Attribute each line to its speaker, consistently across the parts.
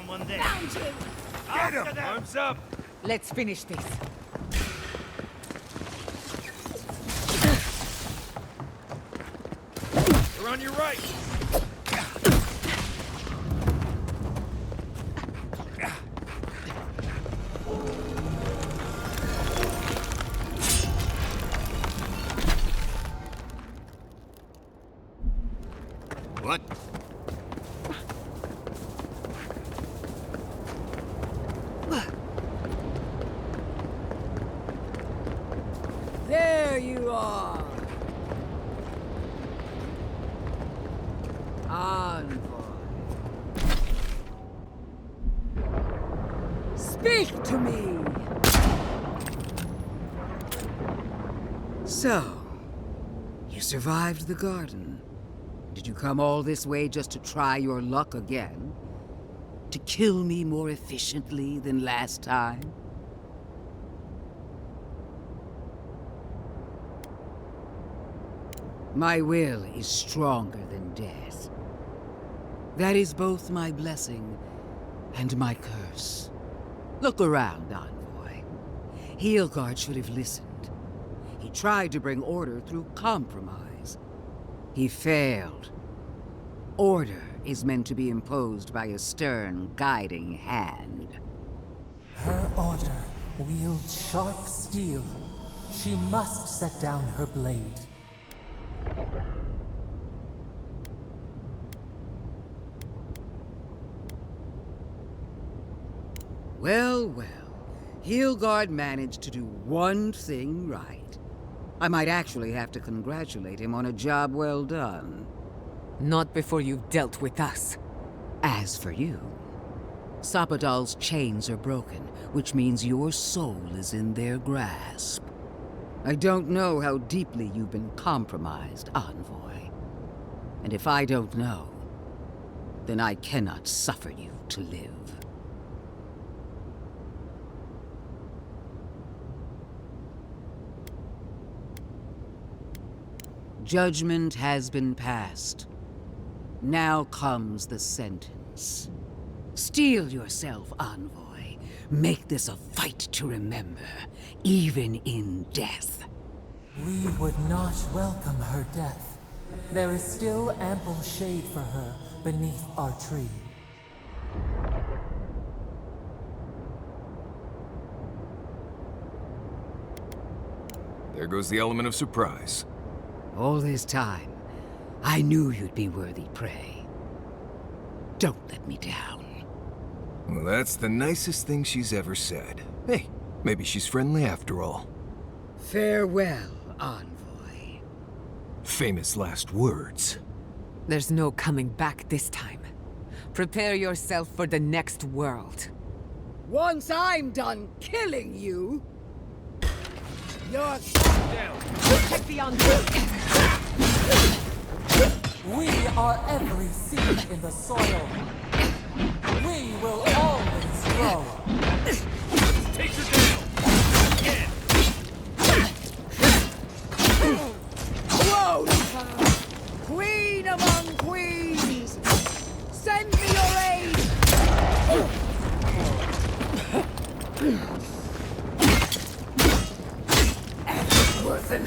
Speaker 1: someone there.
Speaker 2: Get him! Arms up!
Speaker 3: Let's finish this.
Speaker 2: They're on your right!
Speaker 4: What?
Speaker 3: There you are! Envoy. Speak to me! So, you survived the garden. Did you come all this way just to try your luck again? To kill me more efficiently than last time? My will is stronger than death. That is both my blessing and my curse. Look around, Envoy. Heelguard should have listened. He tried to bring order through compromise. He failed. Order is meant to be imposed by a stern, guiding hand.
Speaker 5: Her order wields sharp steel. She must set down her blade.
Speaker 3: Well, well. Heelguard managed to do one thing right. I might actually have to congratulate him on a job well done.
Speaker 6: Not before you've dealt with us.
Speaker 3: As for you, Sapadal's chains are broken, which means your soul is in their grasp. I don't know how deeply you've been compromised, Envoy. And if I don't know, then I cannot suffer you to live. Judgment has been passed. Now comes the sentence. Steel yourself, Envoy. Make this a fight to remember, even in death.
Speaker 5: We would not welcome her death. There is still ample shade for her beneath our tree.
Speaker 2: There goes the element of surprise.
Speaker 3: All this time, I knew you'd be worthy prey. Don't let me down.
Speaker 2: Well, that's the nicest thing she's ever said. Hey, maybe she's friendly after all.
Speaker 3: Farewell, Envoy.
Speaker 2: Famous last words.
Speaker 6: There's no coming back this time. Prepare yourself for the next world.
Speaker 3: Once I'm done killing you, you're
Speaker 2: Down.
Speaker 6: Protect the Envoy!
Speaker 5: We are every seed in the soil. We will always grow.
Speaker 2: Take her down! Again!
Speaker 3: Whoa! Queen among queens! Send me your aid! Worth an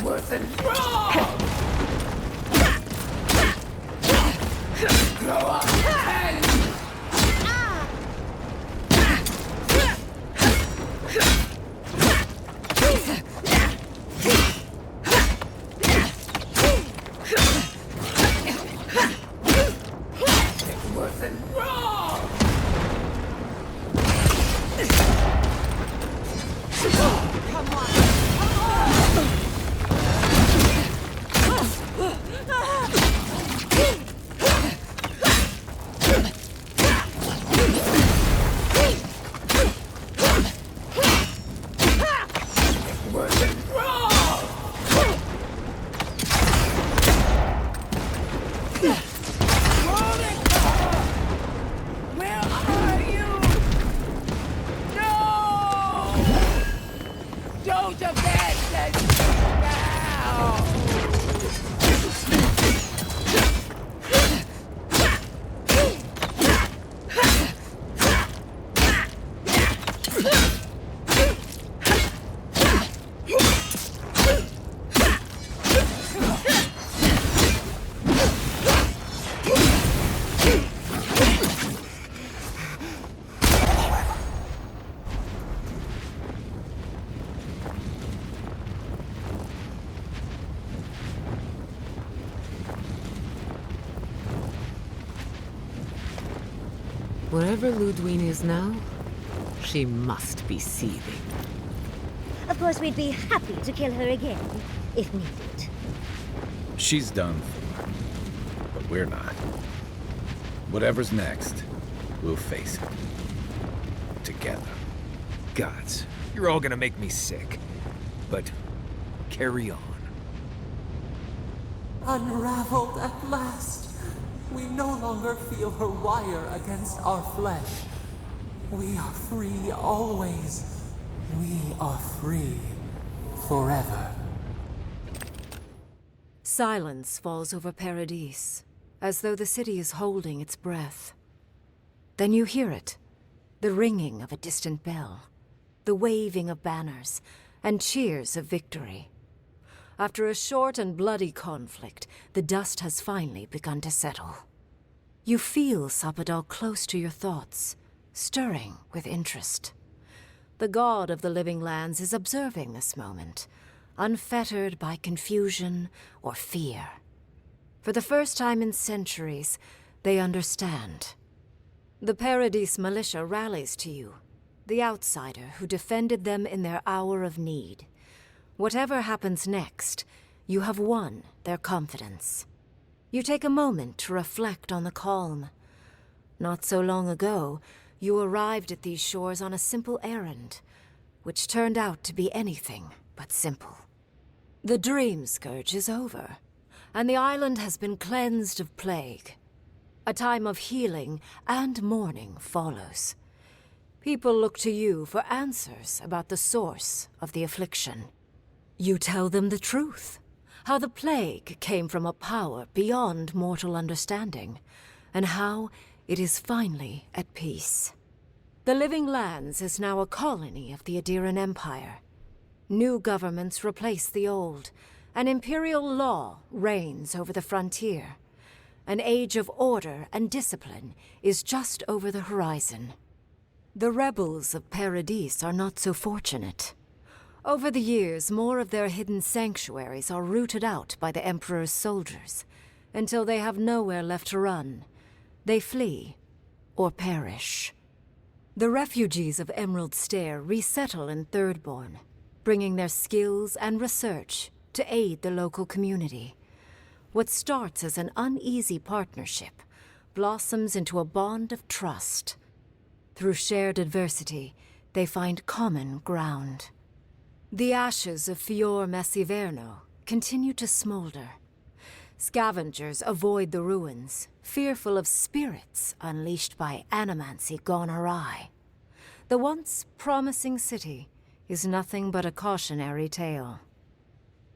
Speaker 3: Worth and wrong! Grow up and... Worth and wrong! Come on! Don't abandon me now!
Speaker 6: Wherever Lodwyn is now, she must be seething.
Speaker 1: Of course, we'd be happy to kill her again, if needed.
Speaker 7: She's done for, but we're not. Whatever's next, we'll face it. Together.
Speaker 2: Gods, you're all gonna make me sick. But carry on.
Speaker 5: Unraveled at last. We no longer feel her wire against our flesh. We are free always. We are free forever.
Speaker 8: Silence falls over Paradis, as though the city is holding its breath. Then you hear it, the ringing of a distant bell, the waving of banners, and cheers of victory. After a short and bloody conflict, the dust has finally begun to settle. You feel Sapadal close to your thoughts, stirring with interest. The god of the living lands is observing this moment, unfettered by confusion or fear. For the first time in centuries, they understand. The Paradis militia rallies to you, the outsider who defended them in their hour of need. Whatever happens next, you have won their confidence. You take a moment to reflect on the calm. Not so long ago, you arrived at these shores on a simple errand, which turned out to be anything but simple. The dream scourge is over, and the island has been cleansed of plague. A time of healing and mourning follows. People look to you for answers about the source of the affliction. You tell them the truth, how the plague came from a power beyond mortal understanding, and how it is finally at peace. The Living Lands is now a colony of the Adiran Empire. New governments replace the old, and imperial law reigns over the frontier. An age of order and discipline is just over the horizon. The rebels of Paradis are not so fortunate. Over the years, more of their hidden sanctuaries are rooted out by the Emperor's soldiers. Until they have nowhere left to run, they flee or perish. The refugees of Emerald Stair resettle in Thirdborn, bringing their skills and research to aid the local community. What starts as an uneasy partnership blossoms into a bond of trust. Through shared adversity, they find common ground. The ashes of Fior Messiverno continue to smolder. Scavengers avoid the ruins, fearful of spirits unleashed by animancy gone awry. The once promising city is nothing but a cautionary tale.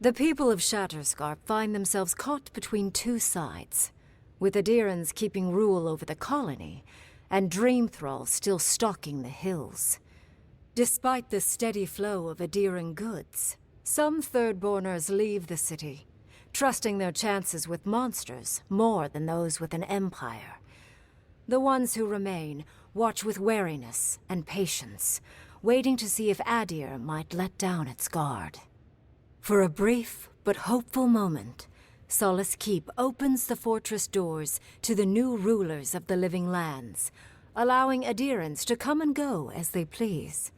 Speaker 8: The people of Shatterscarp find themselves caught between two sides, with Adirans keeping rule over the colony, and Dream Thralls still stalking the hills. Despite the steady flow of Adiran goods, Some Thirdborners leave the city, trusting their chances with monsters more than those with an empire. The ones who remain watch with wariness and patience, waiting to see if Adir might let down its guard. For a brief but hopeful moment, Solace Keep opens the fortress doors to the new rulers of the living lands, allowing adherents to come and go as they please.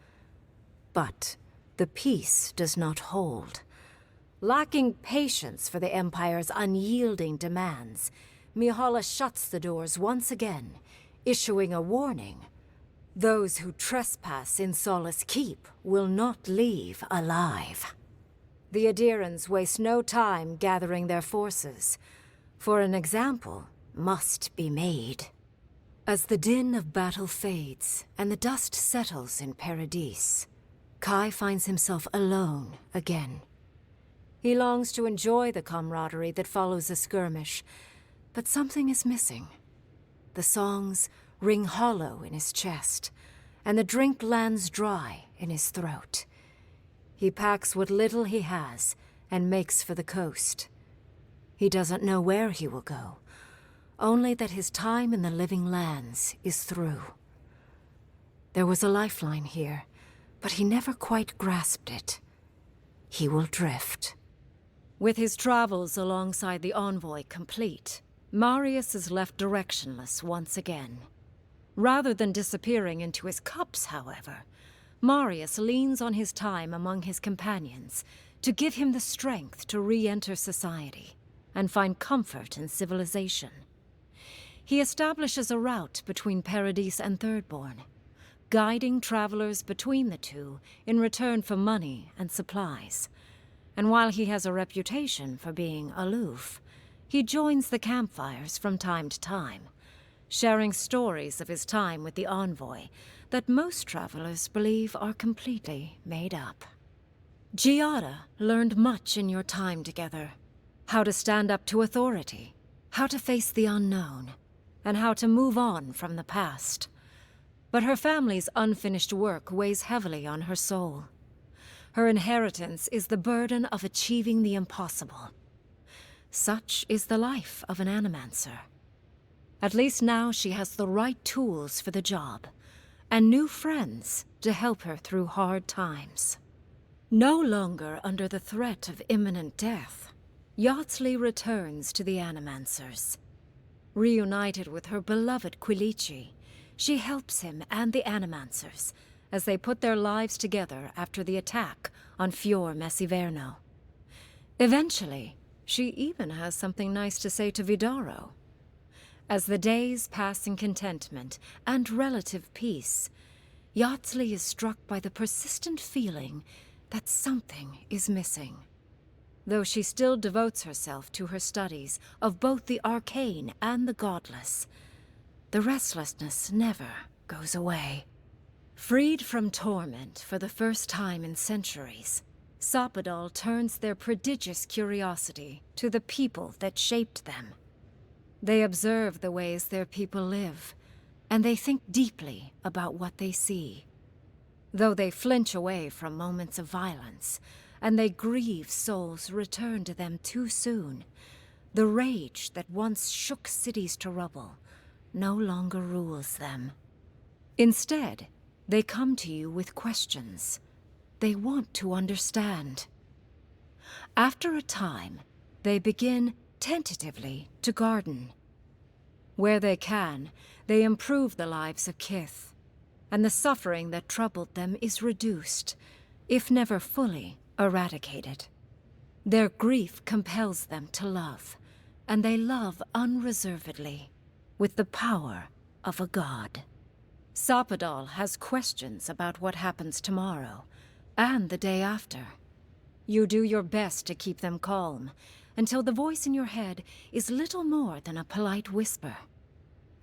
Speaker 8: But the peace does not hold. Lacking patience for the Empire's unyielding demands, Mihala shuts the doors once again, issuing a warning. Those who trespass in Solace Keep will not leave alive. The adherents waste no time gathering their forces, for an example must be made. As the din of battle fades and the dust settles in Paradis, Kai finds himself alone again. He longs to enjoy the camaraderie that follows a skirmish, but something is missing. The songs ring hollow in his chest, and the drink lands dry in his throat. He packs what little he has and makes for the coast. He doesn't know where he will go, only that his time in the living lands is through. There was a lifeline here, but he never quite grasped it. He will drift. With his travels alongside the envoy complete, Marius is left directionless once again. Rather than disappearing into his cups, however, Marius leans on his time among his companions to give him the strength to re-enter society and find comfort in civilization. He establishes a route between Paradis and Thirdborn, guiding travelers between the two in return for money and supplies. And while he has a reputation for being aloof, he joins the campfires from time to time, sharing stories of his time with the envoy that most travelers believe are completely made up. Giada learned much in your time together. How to stand up to authority, how to face the unknown, and how to move on from the past. But her family's unfinished work weighs heavily on her soul. Her inheritance is the burden of achieving the impossible. Such is the life of an animancer. At least now she has the right tools for the job, and new friends to help her through hard times. No longer under the threat of imminent death, Yardsley returns to the Animancers. Reunited with her beloved Quilici, she helps him and the Animancers as they put their lives together after the attack on Fior Messiverno. Eventually, she even has something nice to say to Vidaro. As the days pass in contentment and relative peace, Yardsley is struck by the persistent feeling that something is missing. Though she still devotes herself to her studies of both the arcane and the godless, the restlessness never goes away. Freed from torment for the first time in centuries, Sapadal turns their prodigious curiosity to the people that shaped them. They observe the ways their people live, and they think deeply about what they see. Though they flinch away from moments of violence, and they grieve souls returned to them too soon, the rage that once shook cities to rubble no longer rules them. Instead, they come to you with questions. They want to understand. After a time, they begin tentatively to garden. Where they can, they improve the lives of Kith, and the suffering that troubled them is reduced, if never fully eradicated. Their grief compels them to love, and they love unreservedly, with the power of a god. Sapadal has questions about what happens tomorrow, and the day after. You do your best to keep them calm, until the voice in your head is little more than a polite whisper.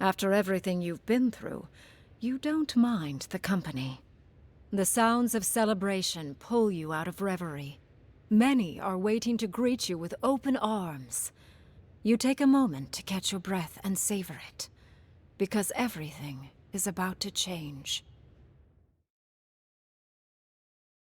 Speaker 8: After everything you've been through, you don't mind the company. The sounds of celebration pull you out of reverie. Many are waiting to greet you with open arms. You take a moment to catch your breath and savor it, because everything is about to change.